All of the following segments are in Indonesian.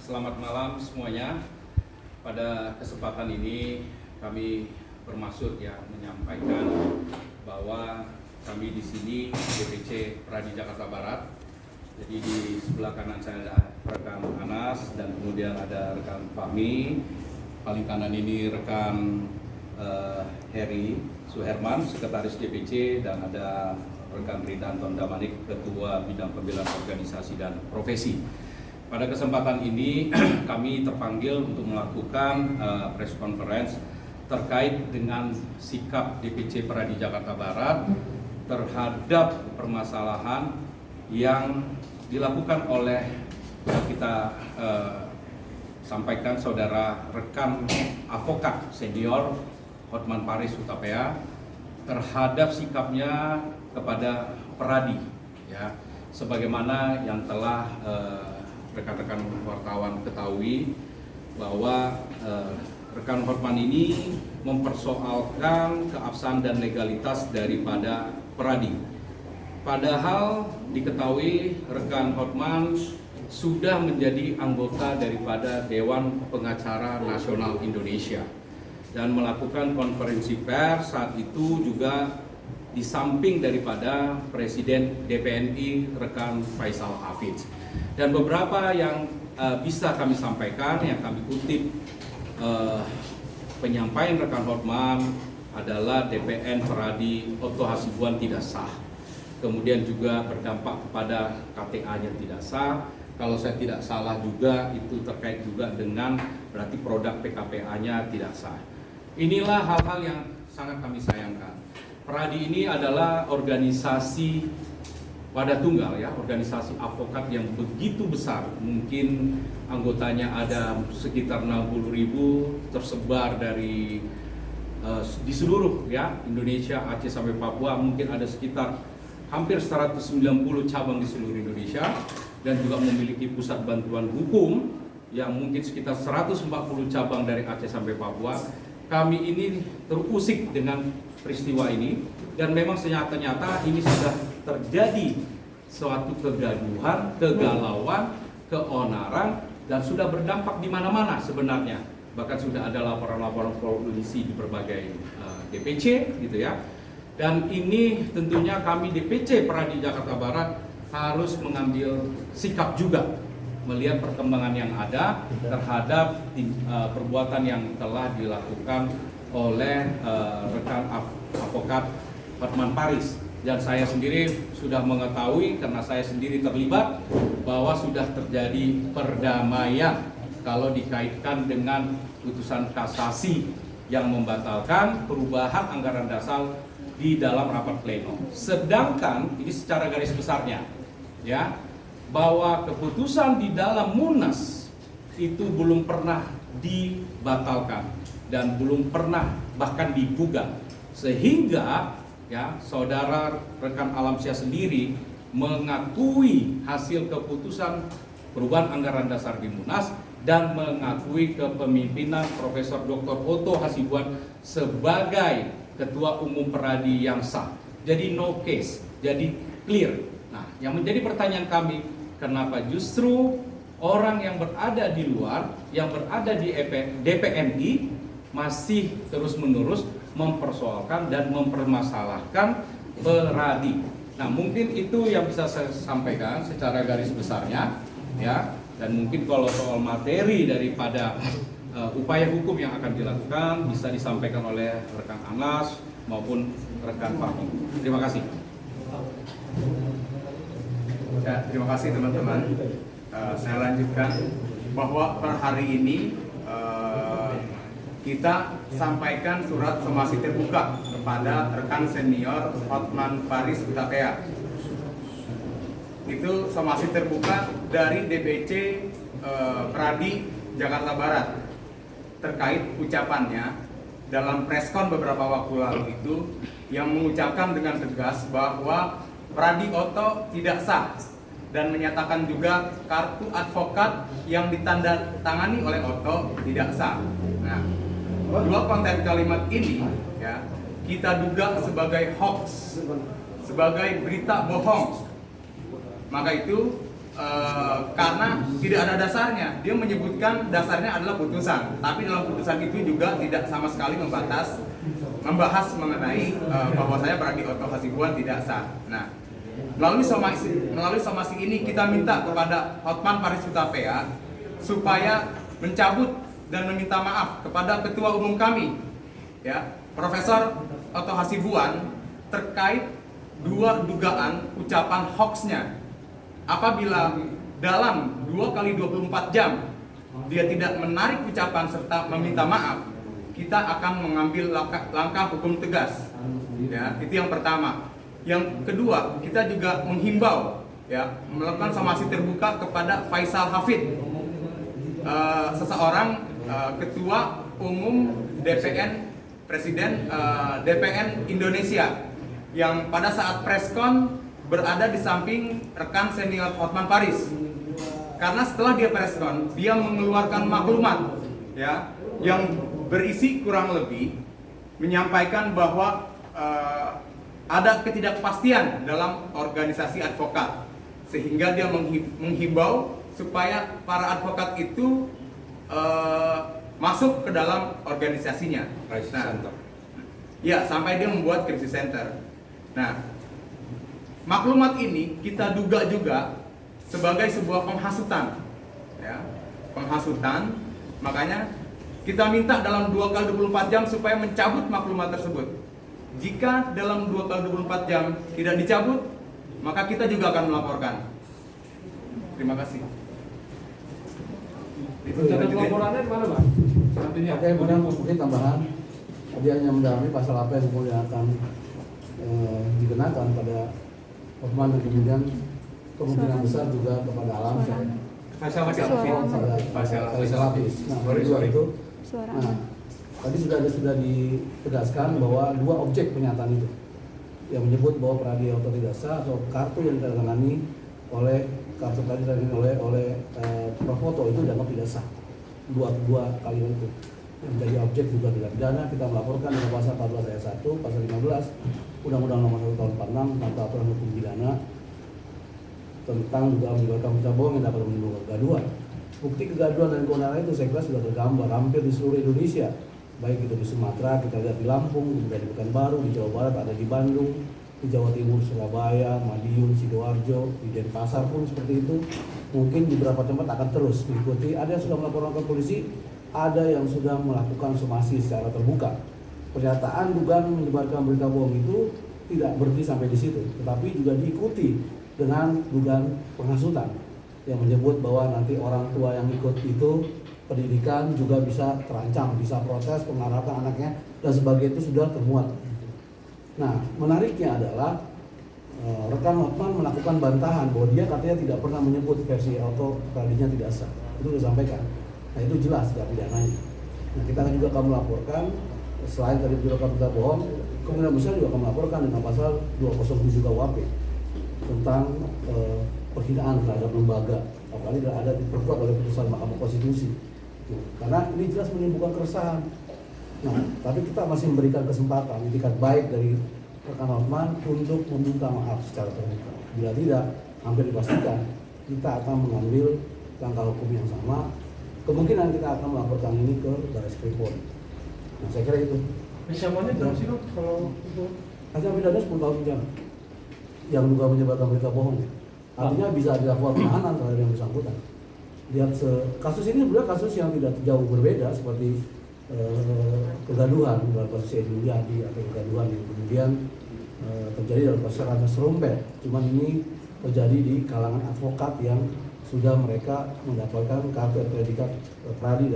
Selamat malam semuanya. Pada kesempatan ini kami bermaksud menyampaikan bahwa kami di sini DPC Pradi Jakarta Barat. Jadi di sebelah kanan saya ada rekan Anas dan kemudian ada rekan Fahmi. Paling kanan ini rekan Heri Suherman, Sekretaris DPC, dan ada rekan Ridanton Damanik, Ketua Bidang Pembinaan Organisasi dan Profesi. Pada kesempatan ini kami terpanggil untuk melakukan press conference terkait dengan sikap DPC Pradi Jakarta Barat terhadap permasalahan yang dilakukan oleh kita sampaikan saudara rekan advokat senior Hotman Paris Hutapea terhadap sikapnya kepada Pradi, ya, sebagaimana yang telah rekan-rekan wartawan ketahui bahwa rekan Hotman ini mempersoalkan keabsahan dan legalitas daripada Pradi. Padahal diketahui rekan Hotman sudah menjadi anggota daripada Dewan Pengacara Nasional Indonesia dan melakukan konferensi pers saat itu juga di samping daripada Presiden DPNI rekan Faisal Hafidz. Dan beberapa yang bisa kami sampaikan, yang kami kutip penyampaian rekan Hotman adalah DPN Pradi Otto Hasibuan tidak sah. Kemudian juga berdampak kepada KTA-nya tidak sah. Kalau saya tidak salah juga itu terkait juga dengan berarti produk PKPA-nya tidak sah. Inilah hal-hal yang sangat kami sayangkan. Pradi ini adalah organisasi wadah tunggal, ya, organisasi advokat yang begitu besar. Mungkin anggotanya ada sekitar 60.000 tersebar di seluruh Indonesia, Aceh sampai Papua. Mungkin ada sekitar hampir 190 cabang di seluruh Indonesia dan juga memiliki pusat bantuan hukum yang mungkin sekitar 140 cabang dari Aceh sampai Papua. Kami ini terusik dengan peristiwa ini dan memang nyata ini sudah terjadi suatu kegaduhan, kegalauan, keonaran dan sudah berdampak di mana-mana sebenarnya. Bahkan sudah ada laporan-laporan polisi di berbagai DPC gitu ya. Dan ini tentunya kami DPC Pradi Jakarta Barat harus mengambil sikap juga melihat perkembangan yang ada terhadap perbuatan yang telah dilakukan oleh rekan advokat Hotman Paris. Dan saya sendiri sudah mengetahui karena saya sendiri terlibat bahwa sudah terjadi perdamaian kalau dikaitkan dengan putusan kasasi yang membatalkan perubahan anggaran dasar di dalam rapat pleno. Sedangkan ini secara garis besarnya, ya, bahwa keputusan di dalam Munas itu belum pernah dibatalkan dan belum pernah bahkan digugat, sehingga ya saudara rekan Alamsyah sendiri mengakui hasil keputusan perubahan anggaran dasar di Munas dan mengakui kepemimpinan Profesor Dr. Otto Hasibuan sebagai Ketua Umum Pradi yang sah. Jadi no case, jadi clear. Nah, yang menjadi pertanyaan kami, kenapa justru orang yang berada di luar, yang berada di DPNI masih terus-menerus mempersoalkan dan mempermasalahkan Pradi. Nah, mungkin itu yang bisa saya sampaikan secara garis besarnya, ya. Dan mungkin kalau soal materi daripada upaya hukum yang akan dilakukan bisa disampaikan oleh rekan Anas maupun rekan Fahmi. Terima kasih. Ya, terima kasih teman-teman. Saya lanjutkan bahwa per hari ini kita sampaikan surat somasi terbuka kepada rekan senior Hotman Paris Hutapea. Itu somasi terbuka dari DPC Pradi Jakarta Barat terkait ucapannya dalam preskon beberapa waktu lalu itu yang mengucapkan dengan tegas bahwa Pradi Otto tidak sah dan menyatakan juga kartu advokat yang ditandatangani oleh Otto tidak sah. Nah, dua konten kalimat ini ya kita duga sebagai hoax, sebagai berita bohong. Maka itu karena tidak ada dasarnya. Dia menyebutkan dasarnya adalah putusan, tapi dalam putusan itu juga tidak sama sekali membahas mengenai bahwasanya Pradi Otto Hasibuan tidak sah. Nah, melalui somasi ini kita minta kepada Hotman Paris Hutapea supaya mencabut dan meminta maaf kepada Ketua Umum kami, ya, Profesor Otto Hasibuan, terkait dua dugaan ucapan hoaxnya. Apabila dalam 2 kali 24 jam dia tidak menarik ucapan serta meminta maaf, kita akan mengambil langkah hukum tegas. Ya, itu yang pertama. Yang kedua, kita juga menghimbau, ya, melakukan somasi terbuka kepada Faisal Hafid, seseorang Ketua Umum DPN Presiden DPN Indonesia, yang pada saat preskon berada di samping rekan senior Hotman Paris. Karena setelah dia preskon, dia mengeluarkan maklumat, ya, yang berisi kurang lebih menyampaikan bahwa ada ketidakpastian dalam organisasi advokat, sehingga dia menghimbau supaya para advokat itu masuk ke dalam organisasinya. Crisis Center. Ya, sampai dia membuat crisis center. Nah, maklumat ini kita duga juga sebagai sebuah penghasutan, ya, penghasutan. Makanya kita minta dalam 2 kali 24 jam supaya mencabut maklumat tersebut. Jika dalam 2 kali 24 jam tidak dicabut, maka kita juga akan melaporkan. Terima kasih. Rencana pelaporannya mana, Bang? Nantinya. Oke, kemudian mungkin tambahan, dia hanya mendalami pasal apa yang kemudian akan dikenakan pada Hotman, dan kemudian kemungkinan besar juga kepada Alam Faisal Lapis. Nah, kedua itu, nah, tadi sudah ditegaskan bahwa 2 objek pernyataan itu yang menyebut bahwa Pradi Otto tidak sah, atau kartu yang ditandatangani oleh Prof. Otto itu dianggap tidak sah. Dua kalimat itu menjadi objek juga tidak pidana. Kita melaporkan dengan pasal 14 ayat 1, pasal 15 Undang-Undang Nomor 1 Tahun 46 tentang aturan hukum pidana tentang dugaan menyebarkan berita bohong yang dapat menimbulkan kegaduhan. Bukti kegaduhan dan keonaran itu saya kira sudah tergambar hampir di seluruh Indonesia, baik itu di Sumatera, kita lihat di Lampung, di Pekanbaru, di Jawa Barat, ada di Bandung, di Jawa Timur, Surabaya, Madiun, Sidoarjo, di Denpasar pun seperti itu. Mungkin di beberapa tempat akan terus diikuti. Ada yang sudah melaporkan ke polisi, ada yang sudah melakukan somasi secara terbuka. Pernyataan dugaan menyebarkan berita bohong itu tidak berhenti sampai di situ, tetapi juga diikuti dengan dugaan penghasutan yang menyebut bahwa nanti orang tua yang ikut itu pendidikan juga bisa terancam, bisa protes, mengarahkan anaknya dan sebagainya, itu sudah termuat. Nah, menariknya adalah rekan Hotman melakukan bantahan bahwa dia katanya tidak pernah menyebut versi Otto Pradinya tidak sah. Itu disampaikan. Nah, itu jelas tidak pidananya. Nah, kita juga akan melaporkan selain dari menyebarkan berita bohong, kemungkinan besar juga akan melaporkan dengan pasal 207 KUHP tentang penghinaan terhadap lembaga, apalagi tidak ada diperkuat oleh putusan Mahkamah Konstitusi. Karena ini jelas menimbulkan keresahan. Nah, tapi kita masih memberikan kesempatan itikat baik dari rekan Hotman untuk meminta maaf secara terbuka. Bila tidak, hampir dipastikan kita akan mengambil langkah hukum yang sama. Kemungkinan kita akan melaporkan ini ke Baris Krim Polri. Nah, saya kira itu. Ancamannya berapa sih, kalau itu? Ancaman pidana 10 tahun penjara yang juga menyebarkan berita bohong. Artinya bisa dilakukan penahanan terhadap yang bersangkutan. Lihat kasus ini sebenarnya kasus yang tidak jauh berbeda seperti kegaduhan dalam kasus Edi Mulyadi atau kegaduhan yang kemudian terjadi dalam kasus Ratna Sarumpait. Cuman ini terjadi di kalangan advokat yang sudah mereka mendapatkan kartu predikat Pradi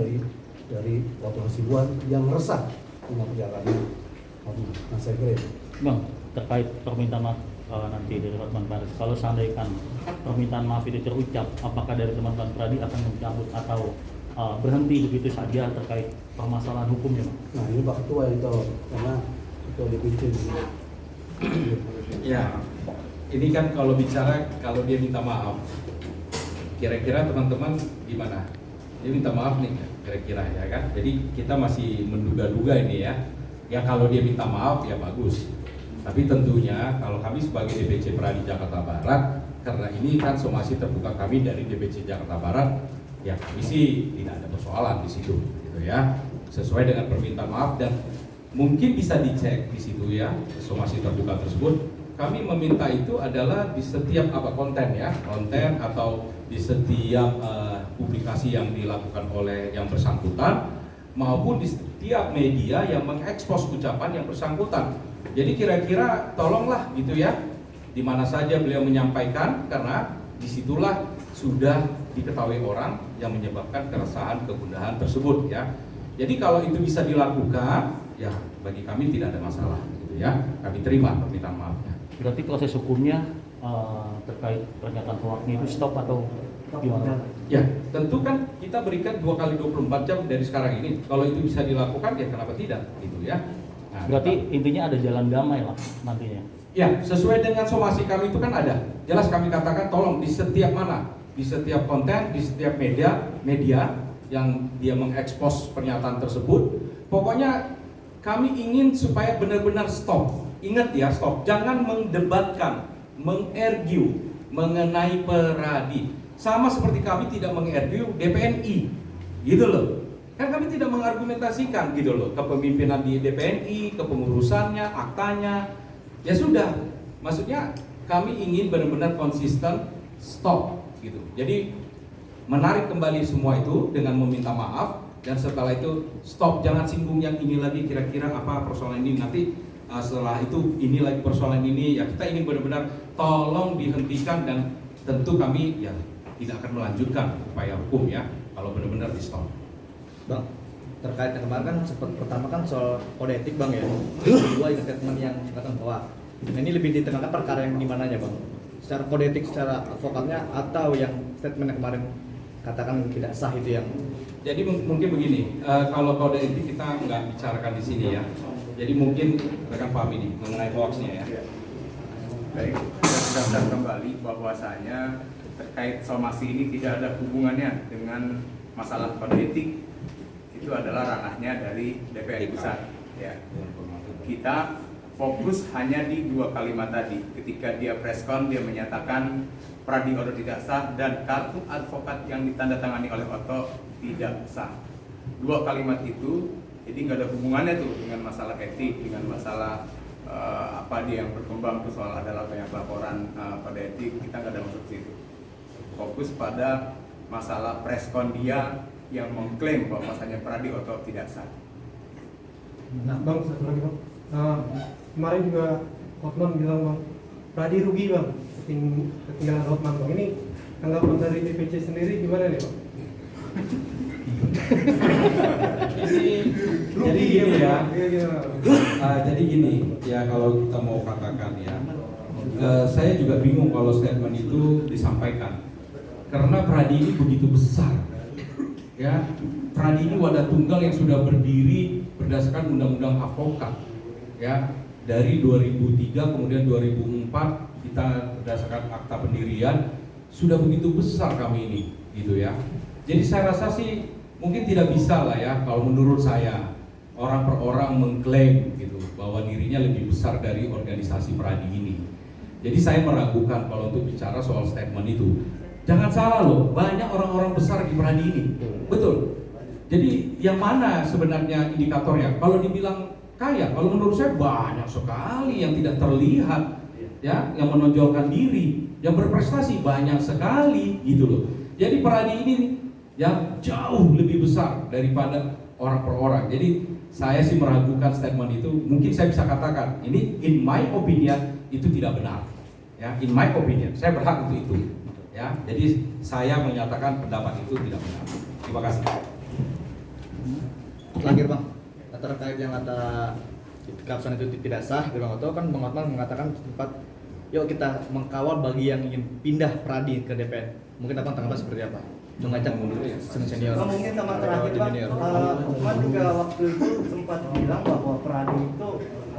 dari Otto Hasibuan yang resah dengan pernyataannya. Nah, saya kira itu. Bang, terkait permintaan maaf nanti dari Hotman Paris, kalau seandainya permintaan maaf itu terucap, apakah dari teman-teman Pradi akan mencabut atau berhenti begitu saja terkait permasalahan hukumnya, Bang? Nah, ini Pak Ketua yang tahu, karena Ketua DPC. Ya, ini kan kalau bicara kalau dia minta maaf, kira-kira teman-teman gimana? Dia minta maaf nih, kira-kira ya kan? Jadi kita masih menduga-duga ini ya. Ya kalau dia minta maaf ya bagus. Tapi tentunya kalau kami sebagai DPC Pradi Jakarta Barat, karena ini kan somasi terbuka kami dari DPC Jakarta Barat, ya kami sih tidak ada persoalan di situ, gitu ya. Sesuai dengan permintaan maaf dan mungkin bisa dicek di situ ya, somasi terbuka tersebut. Kami meminta itu adalah di setiap konten ya, konten atau di setiap publikasi yang dilakukan oleh yang bersangkutan maupun di setiap media yang mengekspos ucapan yang bersangkutan. Jadi kira-kira tolonglah gitu ya, di mana saja beliau menyampaikan, karena disitulah sudah diketahui orang yang menyebabkan keresahan kegundahan tersebut ya. Jadi kalau itu bisa dilakukan, ya bagi kami tidak ada masalah gitu ya. Kami terima permintaan maafnya. Berarti proses hukumnya terkait pernyataan hoaxnya itu stop atau gimana? Ya, tentu kan kita berikan 2 kali 24 jam dari sekarang ini. Kalau itu bisa dilakukan, ya kenapa tidak gitu ya. Nah, Berarti intinya ada jalan damai lah nantinya. ya, sesuai dengan somasi kami itu kan ada. Jelas kami katakan tolong di setiap mana, di setiap konten, di setiap media yang dia mengekspos pernyataan tersebut. Pokoknya kami ingin supaya benar-benar stop. Ingat ya, stop. Jangan mendebatkan, mengargue mengenai Pradi. Sama seperti kami tidak mengargue DPNI. Gitu loh. Kan kami tidak mengargumentasikan gitu loh, kepemimpinan di DPNI, kepengurusannya, aktanya. Ya sudah, maksudnya kami ingin benar-benar konsisten, stop gitu. Jadi menarik kembali semua itu dengan meminta maaf, dan setelah itu stop, jangan singgung yang ini lagi, kira-kira apa persoalan ini, nanti setelah itu ini lagi persoalan ini. Ya kita ingin benar-benar tolong dihentikan, dan tentu kami ya tidak akan melanjutkan upaya hukum ya kalau benar-benar di stop. Bang, terkait yang kemarin kan sempat pertama kan soal kode etik Bang ya. Kedua itu statement yang katakan bahwa ini lebih ditekankan perkara yang di mananya Bang? Secara kode etik, secara advokatnya, atau yang statement yang kemarin katakan tidak sah itu yang? Jadi mungkin begini, kalau kode etik kita nggak bicarakan di sini ya. Jadi mungkin rekan paham ini mengenai hoaxnya ya. Baik, kita tegaskan kembali bahwasanya terkait somasi ini tidak ada hubungannya dengan masalah kode etik. Itu adalah ranahnya dari DPR pusat ya. Kita fokus hanya di 2 kalimat tadi. Ketika dia preskon, dia menyatakan Pradi Oto tidak sah dan kartu advokat yang ditandatangani oleh Oto tidak sah. 2 kalimat itu jadi nggak ada hubungannya tuh dengan masalah etik, dengan masalah apa dia yang berkembang tuh soal adalah banyak laporan kode etik. Kita nggak ada maksud situ. Fokus pada masalah preskon dia yang mengklaim bahwasanya Pradi Oto tidak sah. Nah Bang, satu lagi Bang. Kemarin juga Hotman bilang Bang, Pradi rugi Bang, ketinggalan Hotman Bang. Ini tanggapan dari DPC sendiri gimana nih Bang? Jadi gini ya. Iya. Jadi gini ya, kalau kita mau katakan ya, saya juga bingung kalau statement itu disampaikan, karena Pradi ini begitu besar. Ya, Pradi ini wadah tunggal yang sudah berdiri berdasarkan undang-undang advokat. Ya, dari 2003 kemudian 2004 kita berdasarkan akta pendirian, sudah begitu besar kami ini, gitu ya. Jadi saya rasa sih mungkin tidak bisa lah ya kalau menurut saya orang per orang mengklaim gitu bahwa dirinya lebih besar dari organisasi Pradi ini. Jadi saya meragukan kalau untuk bicara soal statement itu. Jangan salah loh, banyak orang-orang besar di Pradi ini. Betul. Jadi yang mana sebenarnya indikatornya? Kalau dibilang kaya, kalau menurut saya banyak sekali yang tidak terlihat, ya, yang menonjolkan diri, yang berprestasi banyak sekali, gitu loh. Jadi Pradi ini ya jauh lebih besar daripada orang per orang. Jadi saya sih meragukan statement itu. Mungkin saya bisa katakan ini in my opinion itu tidak benar. Ya, in my opinion, saya berhak untuk itu. Ya, jadi saya menyatakan pendapat itu tidak benar. Terima kasih. Terakhir Bang, terkait yang kata keputusan itu tidak sah, Bang Oto kan Bang Hotman mengatakan sempat, yuk kita mengkawal bagi yang ingin pindah Pradi ke DPN. Mungkin Abang tanggapan seperti apa? Mengajak senior. Mungkin sama terakhir Pak, Hotman juga waktu itu sempat bilang bahwa Pradi itu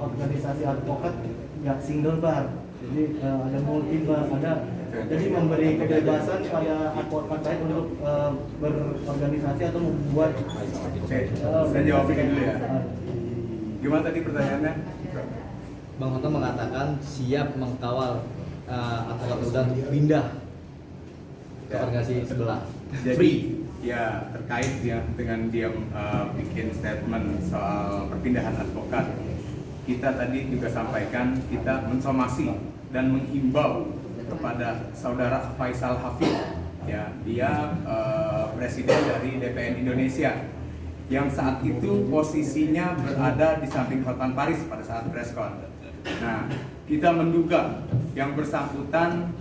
organisasi advokat yang single bar. Jadi ada multi bar, jadi memberi kebebasan pada advokat baik untuk berorganisasi atau membuat. Oke, saya jawab ini dulu ya. Gimana tadi pertanyaannya? Bang Hotman mengatakan siap mengkawal advokat muda pindah ke organisasi sebelah. Jadi ya terkait ya dengan dia bikin statement soal perpindahan advokat, kita tadi juga sampaikan kita mensomasi dan menghimbau kepada saudara Faisal Hafid, ya dia presiden dari DPN Indonesia yang saat itu posisinya berada di samping Hotman Paris pada saat preskon. Nah, kita menduga yang bersangkutan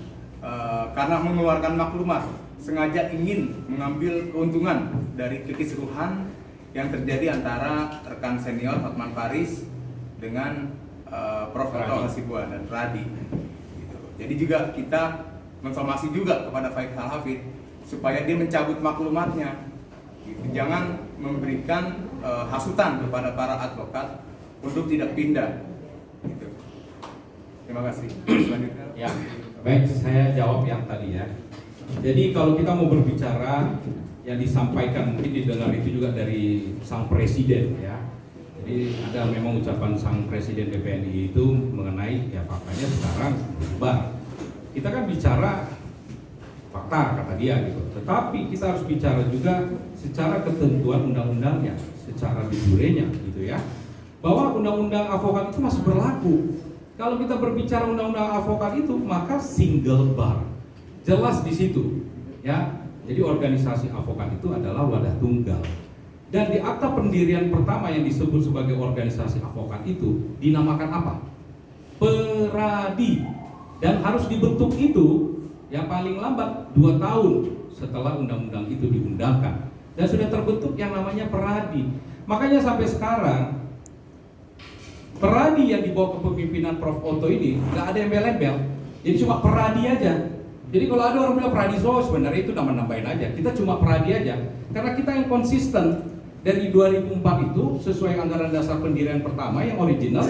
karena mengeluarkan maklumat sengaja ingin mengambil keuntungan dari kekisruhan yang terjadi antara rekan senior Hotman Paris dengan Prof. Otto Hasibuan dan Pradi. Gitu. Jadi juga kita mensomasi juga kepada Faisal Hafid supaya dia mencabut maklumatnya. Gitu. Jangan memberikan hasutan kepada para advokat untuk tidak pindah. Gitu. Terima kasih. Selanjutnya. Ya, baik, saya jawab yang tadi ya. Jadi kalau kita mau berbicara yang disampaikan mungkin didengar itu juga dari sang presiden ya. Jadi ada memang ucapan sang presiden DPNI itu mengenai ya faktanya sekarang berubah. Kita kan bicara fakta kata dia gitu. Tetapi kita harus bicara juga secara ketentuan undang-undangnya, secara de jure-nya gitu ya. Bahwa undang-undang advokat itu masih berlaku. Kalau kita berbicara undang-undang advokat itu maka single bar. Jelas di situ, ya. Jadi organisasi advokat itu adalah wadah tunggal. Dan di akta pendirian pertama yang disebut sebagai organisasi advokat itu dinamakan apa? Peradi. Dan harus dibentuk itu ya paling lambat 2 tahun setelah undang-undang itu diundangkan. Dan sudah terbentuk yang namanya peradi. Makanya sampai sekarang peradi yang dibawa ke kepemimpinan Prof. Otto ini nggak ada embel-embel. Jadi cuma peradi aja. Jadi kalau ada orang bilang Pradiso, sebenarnya itu nama-nambahin aja. Kita cuma Pradi aja. Karena kita yang konsisten dari 2004 itu sesuai anggaran dasar pendirian pertama yang original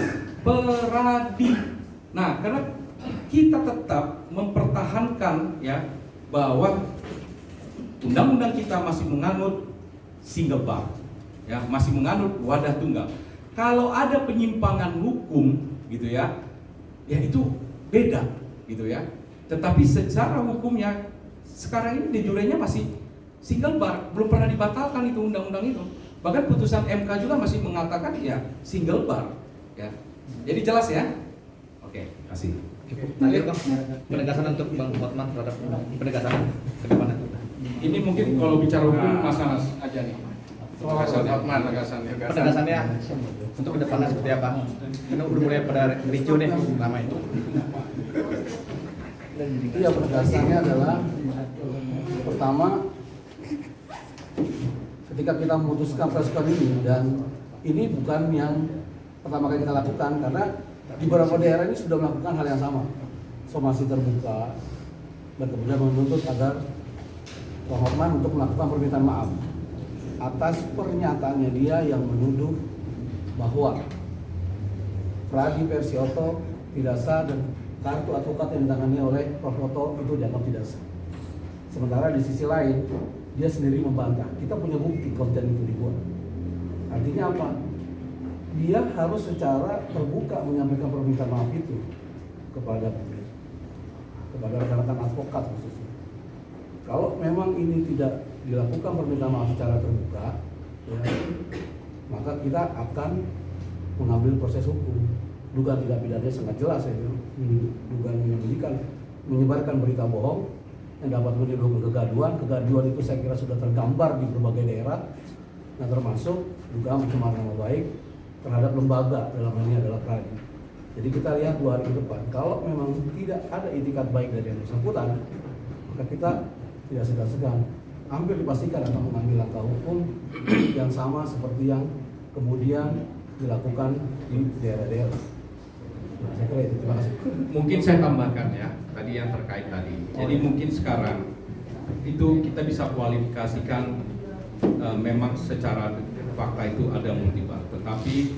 Peradi. Nah, karena kita tetap mempertahankan ya bahwa undang-undang kita masih menganut single bar, ya masih menganut wadah tunggal. Kalau ada penyimpangan hukum gitu ya, ya itu beda gitu ya. Tetapi secara hukumnya sekarang ini de jure-nya masih single bar, belum pernah dibatalkan itu undang-undang itu. Bahkan putusan MK juga masih mengatakan ya single bar, ya. Jadi jelas ya. Oke, kasih. Terakhir Bang, penegasan untuk Bang Hotman terhadap penegasan ke depan. Ini mungkin kalau bicara hukum Mas Anas aja nih. Penegasannya untuk ke depannya seperti apa? Karena udah mulai pada ricu nih lama itu. Itu ya penegasannya adalah pertama ketika kita memutuskan preskon ini, dan ini bukan yang pertama kali kita lakukan karena di beberapa daerah ini sudah melakukan hal yang sama, somasi terbuka dan kemudian menuntut agar Prof. Hotman untuk melakukan permintaan maaf atas pernyataannya dia yang menuduh bahwa Pradi versi Otto tidak sah dan kartu advokat yang ditangani oleh Prof. Otto itu dianggap tidak sah. Sementara di sisi lain dia sendiri membantah. Kita punya bukti konten itu dibuat. Artinya apa? Dia harus secara terbuka menyampaikan permintaan maaf itu kepada publik, kepada rekan-rekan advokat khususnya. Kalau memang ini tidak dilakukan permintaan maaf secara terbuka, ya, maka kita akan mengambil proses hukum. Dugaan tidak pidana sangat jelas ya, dugaan menyebarkan berita bohong yang dapat menimbulkan kegaduhan itu saya kira sudah tergambar di berbagai daerah. Nah, termasuk dugaan pencemaran nama baik terhadap lembaga, dalam hal ini adalah Pradi. Jadi kita lihat 2 hari ke depan, kalau memang tidak ada itikat baik dari yang bersangkutan, maka kita tidak segan-segan, hampir dipastikan akan mengambil langkah hukum yang sama seperti yang kemudian dilakukan di daerah-daerah. Nah, saya kira itu. Terima kasih. Mungkin saya tambahkan ya, tadi yang terkait tadi. Jadi mungkin sekarang itu kita bisa kualifikasikan memang secara fakta itu ada multibar, tetapi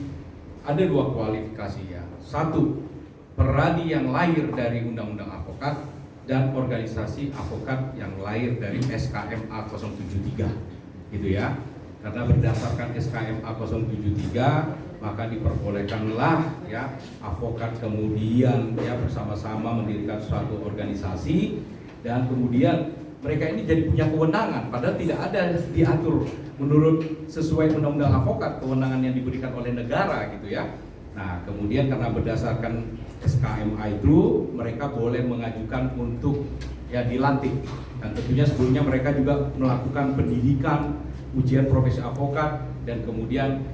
ada 2 kualifikasi ya. 1, Peradi yang lahir dari Undang-Undang Advokat dan organisasi advokat yang lahir dari SKMA 073 gitu ya. Karena berdasarkan SKMA 073 maka diperbolehkanlah ya advokat kemudian ya bersama-sama mendirikan suatu organisasi, dan kemudian mereka ini jadi punya kewenangan padahal tidak ada diatur menurut sesuai undang-undang advokat kewenangan yang diberikan oleh negara gitu ya. Nah kemudian karena berdasarkan SKMA itu mereka boleh mengajukan untuk ya dilantik, dan tentunya sebelumnya mereka juga melakukan pendidikan ujian profesi advokat dan kemudian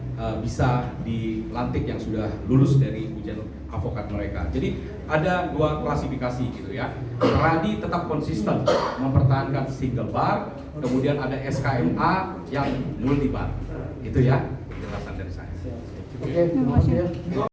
bisa dilantik yang sudah lulus dari ujian advokat mereka. Jadi ada dua klasifikasi gitu ya. Pradi tetap konsisten mempertahankan single bar, kemudian ada SKMA yang multi bar. Itu ya penjelasan dari saya. Oke, terima kasih ya.